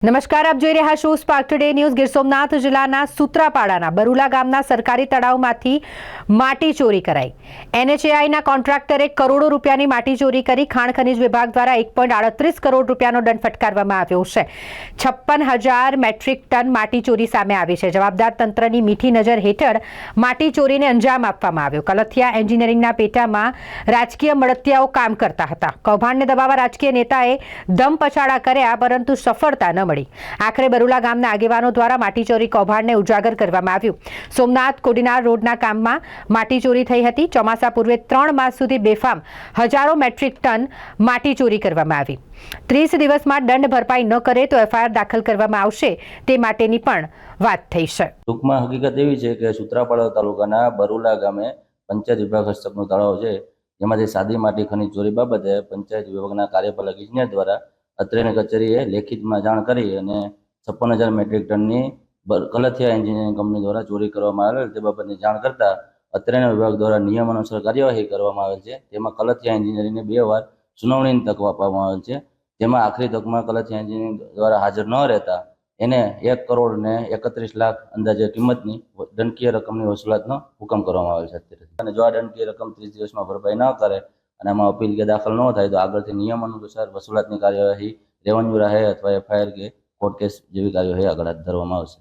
નમસ્કાર, આપ જોઈ રહ્યા છો spark today news. Gir Somnath જિલ્લાના સુત્રાપાડાના બરુલા ગામના સરકારી તળાવમાંથી માટી ચોરી કરાઈ। એનએચએઆઈના કોન્ટ્રાક્ટરે કરોડો રૂપિયાની માટી ચોરી કરી ખાણ ખનીજ વિભાગ દ્વારા 1.38 કરોડ રૂપિયાનો દંડ ફટકારવામાં આવ્યો છે। 56,000 મેટ્રિક ટન માટી ચોરી સામે આવી છે। જવાબદાર તંત્રની મીઠી નજર હેઠળ માટી ચોરીને અંજામ આપવામાં આવ્યો। કલથિયા એન્જિનિયરિંગના પેટામાં રાજકીય મળતિયાઓ કામ કરતા હતા। કૌભાંડને દબાવવા રાજકીય નેતાએ દમ પછાડા કર્યા, પરંતુ સફળતા ન મળી। આખરે બરુલા ગામના આગેવાનો દ્વારા માટી ચોરી કૌભાંડને ઉજાગર કરવામાં આવ્યું। સોમનાથ કોડીનાર રોડના કામમાં માટી ચોરી થઈ હતી। ચોમાસા પૂર્વે 3 માસ સુધી બેફામ હજારો મેટ્રિક ટન માટી ચોરી કરવામાં આવી। 30 દિવસમાં દંડ ભરપાઈ ન કરે તો એફઆઈઆર દાખલ કરવામાં આવશે, તે માટેની પણ વાત થઈ છે। ટૂંકમાં હકીકત એવી છે કે સુત્રાપાડા તાલુકાના બરુલા ગામે પંચાયત વિભાગ હસ્તકનું તળાવ છે, જેમાંથી સાદી માટી ખનીજ ચોરી બાબતે પંચાયત વિભાગના કાર્યપાલક ઇજનેર દ્વારા અત્રેની કચેરીએ લેખિતમાં જાણ કરી અને 56,000 મેટ્રિક ટનની કલથિયા એન્જિનિયરિંગ કંપની દ્વારા ચોરી કરવામાં આવેલ તે બાબતની જાણ કરતા અત્રેના વિભાગ દ્વારા નિયમ અનુસાર કાર્યવાહી કરવામાં આવેલ છે। તેમાં કલથિયા એન્જિનિયરિંગને 2 વાર સુનાવણીની તક આપવામાં આવેલ છે, જેમાં આખરી તકમાં કલથિયા એન્જિનિયરિંગ દ્વારા હાજર ન રહેતા એને 1 કરોડ ને 31 લાખ અંદાજે કિંમતની દંડકીય રકમની વસૂલાતનો હુકમ કરવામાં આવેલ છે। અને જો આ દંડકીય રકમ 30 દિવસમાં ભરપાઈ ન કરે અને આમાં અપીલ કે દાખલ ન થાય તો આગળથી નિયમ અનુસાર વસૂલાતની કાર્યવાહી રેવન્યુ રાહે અથવા એફઆઈઆર કે કોર્ટ કેસ જેવી કાર્યવાહી આગળ હાથ ધરવામાં આવશે।